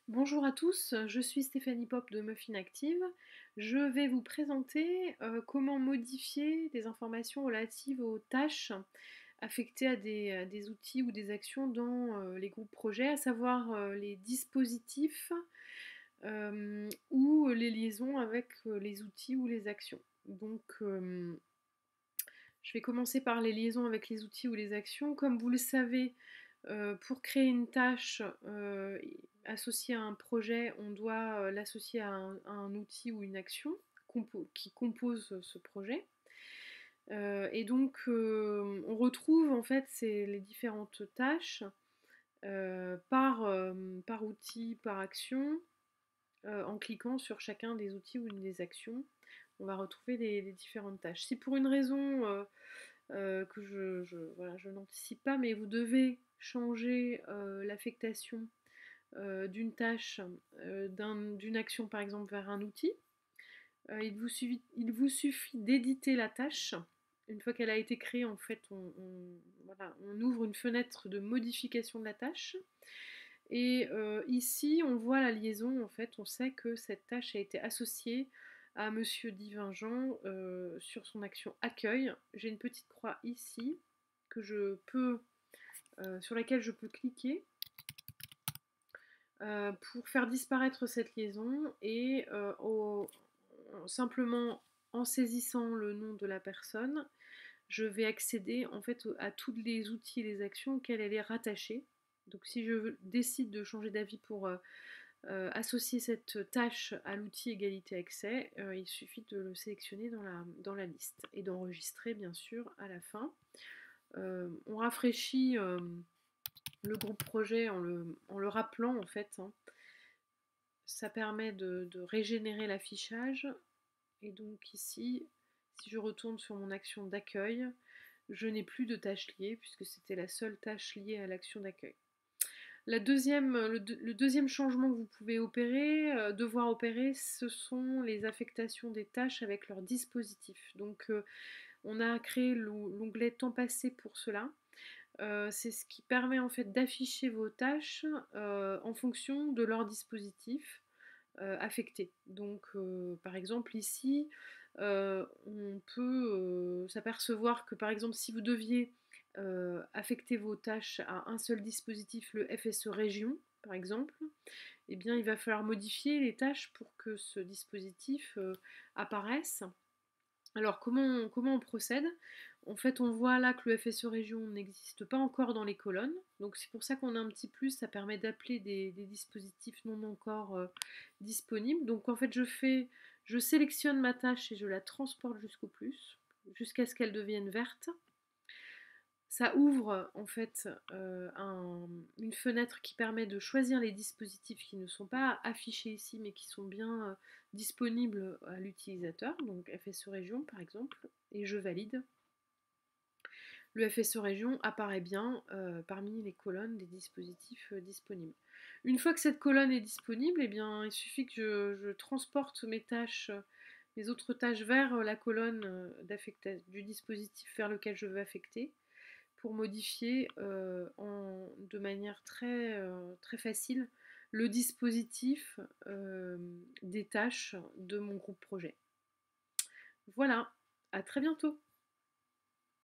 Bonjour à tous, je suis Stéphanie Pop de Muffin Active. Je vais vous présenter comment modifier des informations relatives aux tâches affectées à des outils ou des actions dans les groupes projets, à savoir les dispositifs ou les liaisons avec les outils ou les actions. Donc, je vais commencer par les liaisons avec les outils ou les actions. Comme vous le savez, pour créer une tâche associée à un projet, on doit l'associer à un outil ou une action qui compose ce projet. Et donc, on retrouve en fait les différentes tâches par outil, par action, en cliquant sur chacun des outils ou une des actions. On va retrouver les différentes tâches. Si pour une raison que voilà, je n'anticipe pas, mais vous devez changer l'affectation d'une tâche, d'une action par exemple vers un outil. Il vous suffit d'éditer la tâche. Une fois qu'elle a été créée, en fait, voilà, on ouvre une fenêtre de modification de la tâche. Et ici, on voit la liaison, en fait, on sait que cette tâche a été associée à Monsieur Divingent sur son action accueil. J'ai une petite croix ici sur laquelle je peux cliquer pour faire disparaître cette liaison et simplement en saisissant le nom de la personne, je vais accéder en fait à tous les outils et les actions auxquelles elle est rattachée. Donc si je décide de changer d'avis pour associer cette tâche à l'outil égalité accès, il suffit de le sélectionner dans la liste et d'enregistrer bien sûr à la fin. On rafraîchit le groupe projet en le rappelant en fait, hein. Ça permet de régénérer l'affichage. Et donc ici, si je retourne sur mon action d'accueil, je n'ai plus de tâche liée puisque c'était la seule tâche liée à l'action d'accueil. Le deuxième changement que vous pouvez devoir opérer, ce sont les affectations des tâches avec leur dispositif. Donc on a créé l'onglet temps passé pour cela. C'est ce qui permet en fait d'afficher vos tâches en fonction de leur dispositif affecté. Donc par exemple ici, on peut s'apercevoir que par exemple si vous deviez affecter vos tâches à un seul dispositif, le FSE région par exemple, eh bien il va falloir modifier les tâches pour que ce dispositif apparaisse. Alors comment on procède? En fait on voit là que le FSE région n'existe pas encore dans les colonnes, donc c'est pour ça qu'on a un petit plus, ça permet d'appeler des dispositifs non encore disponibles. Donc en fait je sélectionne ma tâche et je la transporte jusqu'au plus, jusqu'à ce qu'elle devienne verte. Ça ouvre en fait une fenêtre qui permet de choisir les dispositifs qui ne sont pas affichés ici mais qui sont bien disponibles à l'utilisateur, donc FSE région par exemple, et je valide. Le FSE région apparaît bien parmi les colonnes des dispositifs disponibles. Une fois que cette colonne est disponible, eh bien, il suffit que je transporte mes autres tâches vers la colonne du dispositif vers lequel je veux affecter, pour modifier de manière très facile le dispositif des tâches de mon groupe projet. Voilà, à très bientôt.